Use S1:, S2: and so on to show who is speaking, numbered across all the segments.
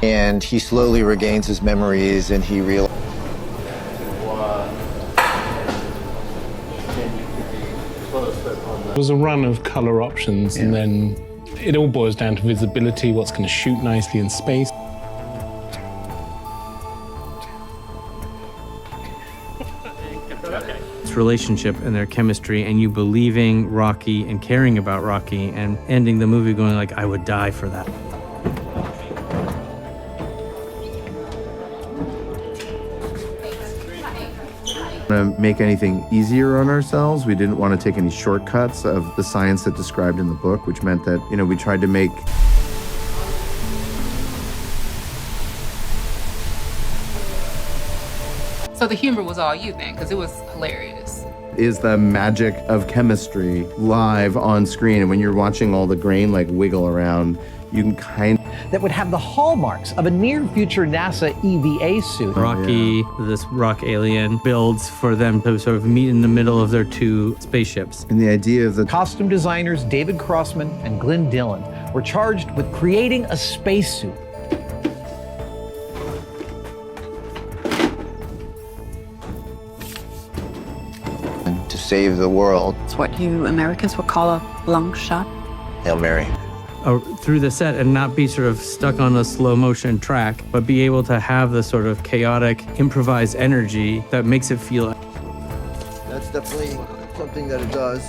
S1: And he slowly regains his memories, and he realizes
S2: It was a run of color options, and then it all boils down to visibility, what's going to shoot nicely in space.
S3: Relationship and their chemistry, and you believing Rocky and caring about Rocky, and ending the movie going like, I would die for that.
S4: To make anything easier on ourselves, we didn't want to take any shortcuts of the science that described in the book, which meant that, you know, we tried to make
S5: So the humor was all you then, because it was hilarious.
S4: is the magic of chemistry live on screen. And when you're watching all the grain like wiggle around, you can kind of...
S6: That would have the hallmarks of a near-future NASA EVA suit.
S3: Rocky, this rock alien, builds for them to sort of meet in the middle of their two spaceships.
S4: And the idea of the
S6: Costume designers David Crossman and Glenn Dillon were charged with creating a spacesuit.
S1: to save the world.
S7: It's what you Americans would call a long shot.
S1: Hail Mary.
S3: Through the set and not be sort of stuck on a slow motion track, but be able to have the sort of chaotic, improvised energy that makes it feel.
S8: That's definitely something that it does.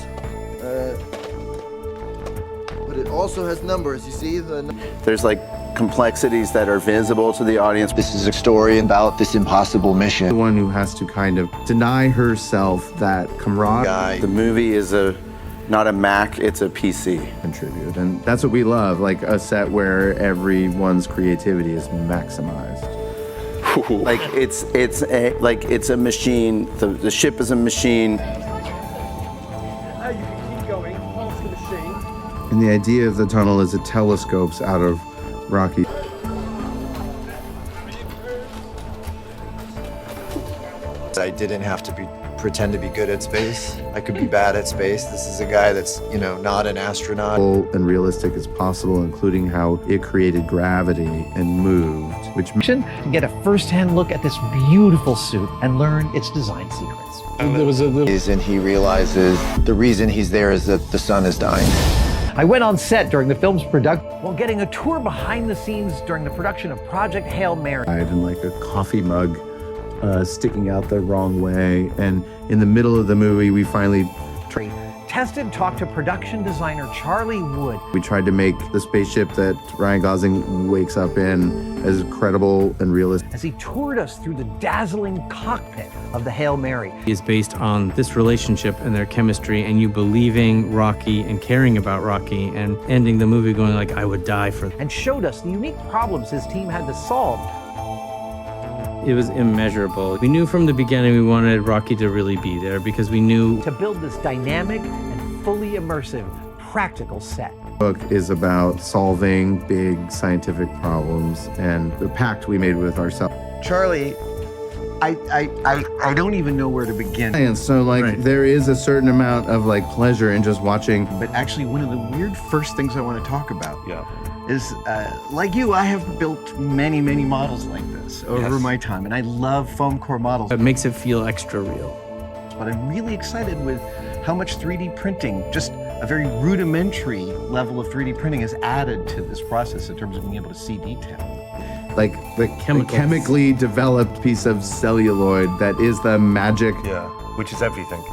S8: But it also has numbers, you see?
S9: There's like complexities that are visible to the audience.
S1: This is a story about this impossible mission.
S4: the one who has to kind of deny herself that camaraderie.
S9: The movie is not a Mac, it's a PC.
S4: Contribute, and that's what we love, like a set where everyone's creativity is maximized.
S9: Like it's a machine. The ship is a machine.
S10: You can keep going past the machine.
S4: And the idea of the tunnel is it telescopes out of Rocky.
S1: I didn't have to pretend to be good at space. I could be bad at space. This is a guy that's, you know, not an astronaut.
S4: And realistic as possible, including how it created gravity and moved, which
S6: To get a first-hand look at this beautiful suit and learn its design secrets.
S1: And he realizes the reason he's there is that the sun is dying.
S6: I went on set during the film's production while getting a tour behind the scenes during the production of Project Hail Mary.
S4: and like a coffee mug sticking out the wrong way. And in the middle of the movie, we finally
S6: Tested talked to production designer Charlie Wood.
S4: we tried to make the spaceship that Ryan Gosling wakes up in as credible and realistic.
S6: As he toured us through the dazzling cockpit of the Hail Mary.
S3: Is based on this relationship and their chemistry, and you believing Rocky and caring about Rocky, and ending the movie going like, I would die for that.
S6: And showed us the unique problems his team had to solve.
S3: It was immeasurable. We knew from the beginning we wanted Rocky to really be there because we knew
S6: To build this dynamic and fully immersive, practical set.
S4: The book is about solving big scientific problems and the pact we made with ourselves.
S8: Charlie, I don't even know where to begin.
S4: And so like there is a certain amount of like pleasure in just watching.
S8: But actually, one of the weird first things I want to talk about is, like you, I have built many, many models like this over my time, and I love foam core models.
S3: it makes it feel extra real.
S8: But I'm really excited with how much 3D printing, just a very rudimentary level of 3D printing, is added to this process in terms of being able to see detail.
S4: Like the chemically developed piece of celluloid that is the magic.
S11: Yeah, which is everything.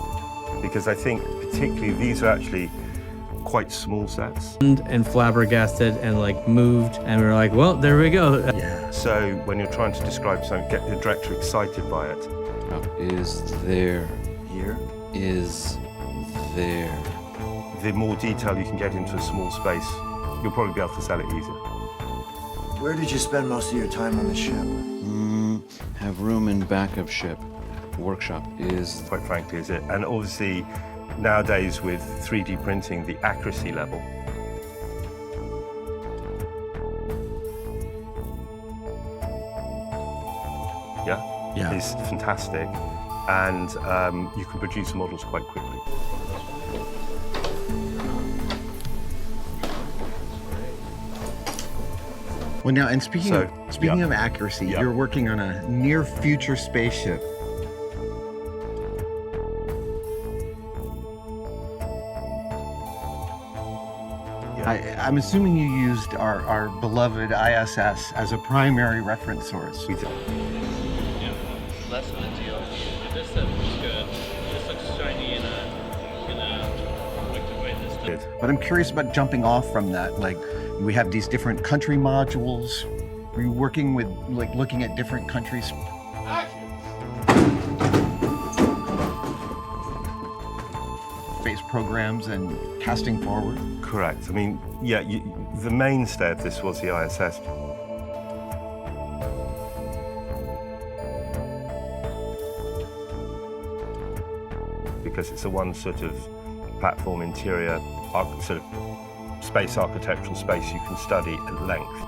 S11: Because I think particularly these are actually quite small sets.
S3: And flabbergasted and like moved, and we were like, well, there we go.
S11: Yeah. So when you're trying to describe something, get the director excited by it.
S12: Is there. Here. Is there.
S11: The more detail you can get into a small space, you'll probably be able to sell it easier.
S8: Where did you spend most of your time on the ship?
S12: Have room in back of ship. Workshop is.
S11: Quite frankly, is it? And obviously, nowadays with 3D printing, the accuracy level. Yeah, is fantastic. And you can produce models quite quickly.
S8: Well, now, and speaking
S11: yeah.
S8: of accuracy,
S11: Yeah.
S8: you're working on a near future spaceship. I'm assuming you used our beloved ISS as a primary reference source.
S11: We did.
S13: Yeah, less of a deal. This set looks good. This looks shiny in a wicked way this time.
S8: But I'm curious about jumping off from that. Like, we have these different country modules. Are you working with, like, looking at different countries? Space programs and casting forward?
S11: Correct. I mean, yeah, the mainstay of this was the ISS. Because it's the one sort of platform interior, sort of space architectural space you can study at length.